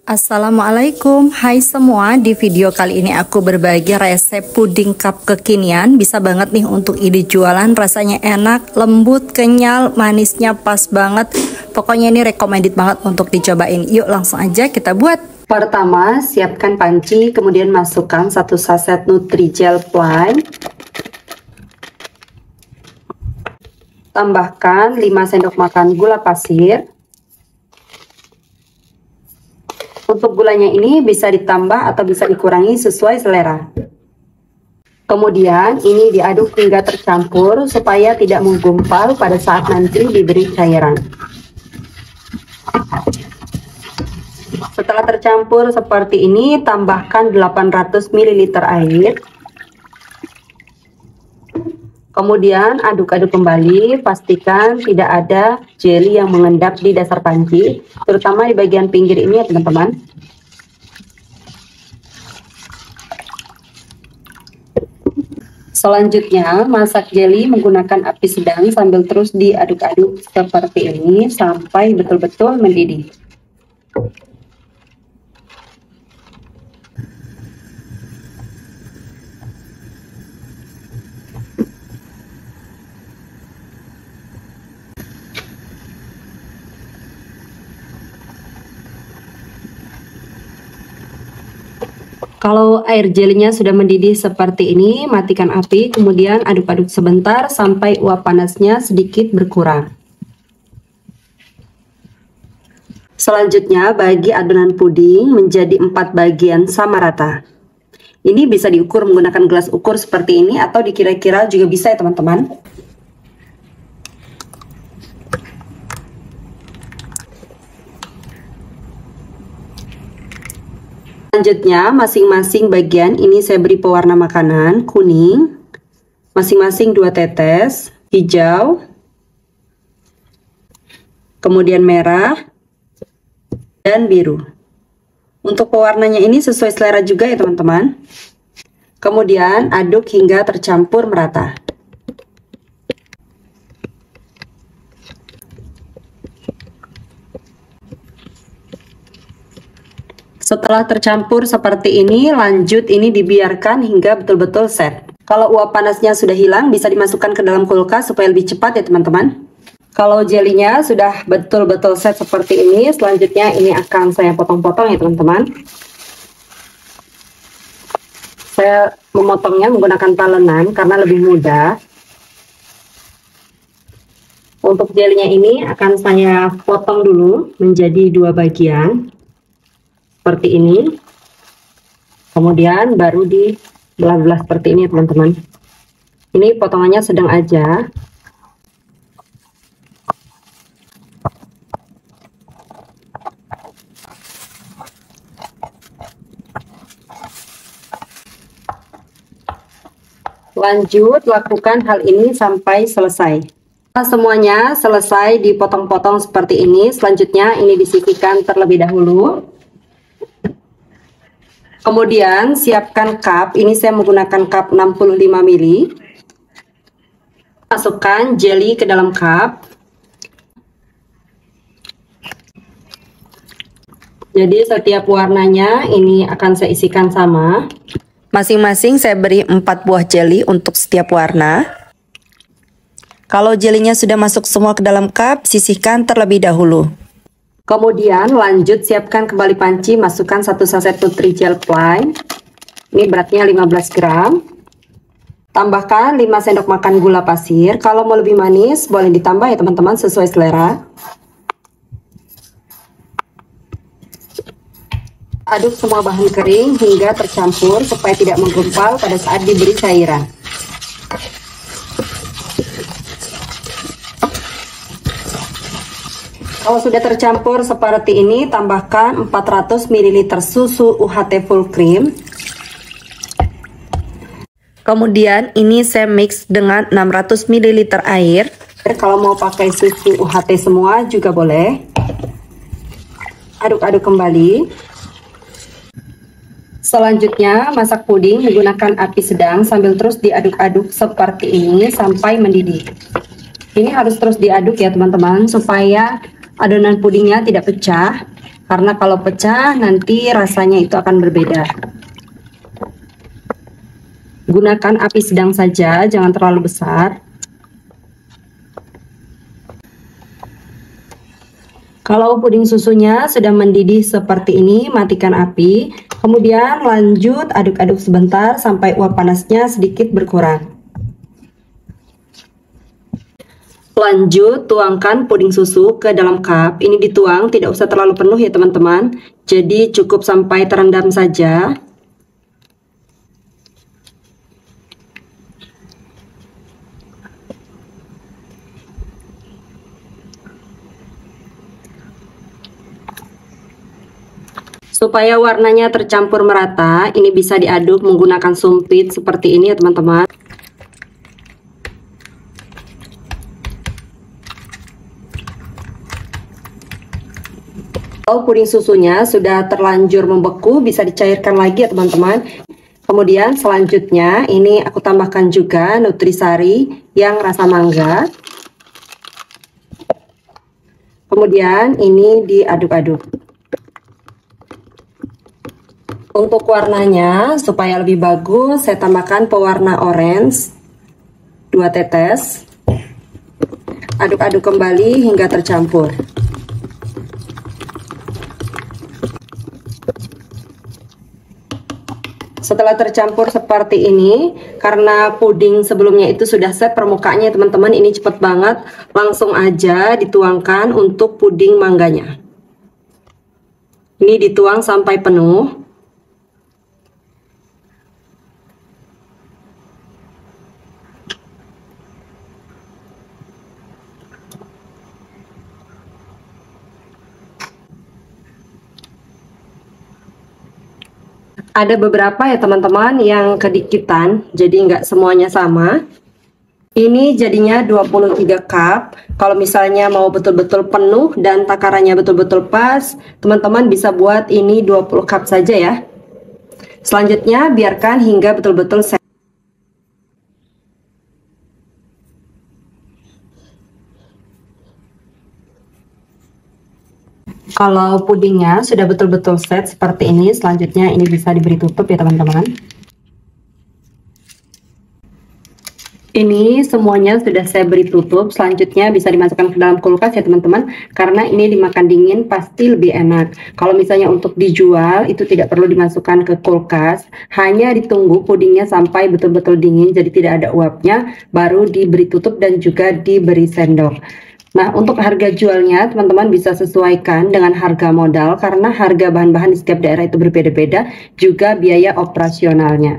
Assalamualaikum, hai semua. Di video kali ini aku berbagi resep puding cup kekinian. Bisa banget nih untuk ide jualan, rasanya enak, lembut, kenyal, manisnya pas banget. Pokoknya ini recommended banget untuk dicobain. Yuk langsung aja kita buat. Pertama, siapkan panci, kemudian masukkan 1 saset Nutrijel Plain. Tambahkan 5 sendok makan gula pasir. Untuk gulanya ini bisa ditambah atau bisa dikurangi sesuai selera. Kemudian ini diaduk hingga tercampur supaya tidak menggumpal pada saat nanti diberi cairan. Setelah tercampur seperti ini, tambahkan 800 ml air. Kemudian aduk-aduk kembali, pastikan tidak ada jelly yang mengendap di dasar panci, terutama di bagian pinggir ini ya teman-teman. Selanjutnya, masak jelly menggunakan api sedang sambil terus diaduk-aduk seperti ini sampai betul-betul mendidih. Kalau air jelinya sudah mendidih seperti ini, matikan api, kemudian aduk-aduk sebentar sampai uap panasnya sedikit berkurang. Selanjutnya, bagi adonan puding menjadi 4 bagian sama rata. Ini bisa diukur menggunakan gelas ukur seperti ini atau dikira-kira juga bisa ya teman-teman. Selanjutnya, masing-masing bagian ini saya beri pewarna makanan, kuning, masing-masing 2 tetes, hijau, kemudian merah, dan biru. Untuk pewarnanya ini sesuai selera juga ya teman-teman. Kemudian aduk hingga tercampur merata. Setelah tercampur seperti ini, lanjut ini dibiarkan hingga betul-betul set. Kalau uap panasnya sudah hilang, bisa dimasukkan ke dalam kulkas supaya lebih cepat ya teman-teman. Kalau jelinya sudah betul-betul set seperti ini, selanjutnya ini akan saya potong-potong ya teman-teman. Saya memotongnya menggunakan talenan karena lebih mudah. Untuk jelinya ini akan saya potong dulu menjadi 2 bagian. Seperti ini, kemudian baru dibelah-belah seperti ini teman-teman. Ini potongannya sedang aja. Lanjut lakukan hal ini sampai selesai. Setelah semuanya selesai dipotong-potong seperti ini, selanjutnya ini disisihkan terlebih dahulu. Kemudian siapkan cup, ini saya menggunakan cup 65 ml. Masukkan jelly ke dalam cup. Jadi setiap warnanya ini akan saya isikan sama. Masing-masing saya beri 4 buah jelly untuk setiap warna. Kalau jelinya sudah masuk semua ke dalam cup, sisihkan terlebih dahulu. Kemudian lanjut siapkan kembali panci, masukkan 1 saset Nutrijel Plain. Ini beratnya 15 gram. Tambahkan 5 sendok makan gula pasir. Kalau mau lebih manis boleh ditambah ya teman-teman sesuai selera. Aduk semua bahan kering hingga tercampur supaya tidak menggumpal pada saat diberi cairan. Kalau sudah tercampur seperti ini, tambahkan 400 ml susu UHT full cream. Kemudian ini saya mix dengan 600 ml air. Kalau mau pakai susu UHT semua juga boleh. Aduk-aduk kembali. Selanjutnya masak puding menggunakan api sedang sambil terus diaduk-aduk seperti ini sampai mendidih. Ini harus terus diaduk ya teman-teman supaya adonan pudingnya tidak pecah. karena kalau pecah nanti rasanya itu akan berbeda. Gunakan api sedang saja, jangan terlalu besar. Kalau puding susunya sudah mendidih seperti ini, matikan api. Kemudian lanjut aduk-aduk sebentar sampai uap panasnya sedikit berkurang. Lanjut tuangkan puding susu ke dalam cup. Ini dituang, tidak usah terlalu penuh ya teman-teman. Jadi cukup sampai terendam saja. Supaya warnanya tercampur merata, ini bisa diaduk menggunakan sumpit seperti ini ya teman-teman. Kalau puding susunya sudah terlanjur membeku, bisa dicairkan lagi ya teman-teman. Kemudian selanjutnya ini aku tambahkan juga nutrisari yang rasa mangga. Kemudian ini diaduk-aduk. Untuk warnanya supaya lebih bagus, saya tambahkan pewarna orange 2 tetes. Aduk-aduk kembali hingga tercampur. Setelah tercampur seperti ini, karena puding sebelumnya itu sudah set permukaannya teman-teman, ini cepet banget, langsung aja dituangkan untuk puding mangganya. Ini dituang sampai penuh. Ada beberapa ya teman-teman yang kedikitan, jadi nggak semuanya sama. Ini jadinya 23 cup. Kalau misalnya mau betul-betul penuh dan takarannya betul-betul pas, teman-teman bisa buat ini 20 cup saja ya. Selanjutnya biarkan hingga betul-betul set. Kalau pudingnya sudah betul-betul set seperti ini, selanjutnya ini bisa diberi tutup ya teman-teman. Ini semuanya sudah saya beri tutup, selanjutnya bisa dimasukkan ke dalam kulkas ya teman-teman, karena ini dimakan dingin pasti lebih enak. Kalau misalnya untuk dijual itu tidak perlu dimasukkan ke kulkas, hanya ditunggu pudingnya sampai betul-betul dingin, jadi tidak ada uapnya, baru diberi tutup dan juga diberi sendok. Nah, untuk harga jualnya teman-teman bisa sesuaikan dengan harga modal karena harga bahan-bahan di setiap daerah itu berbeda-beda, juga biaya operasionalnya.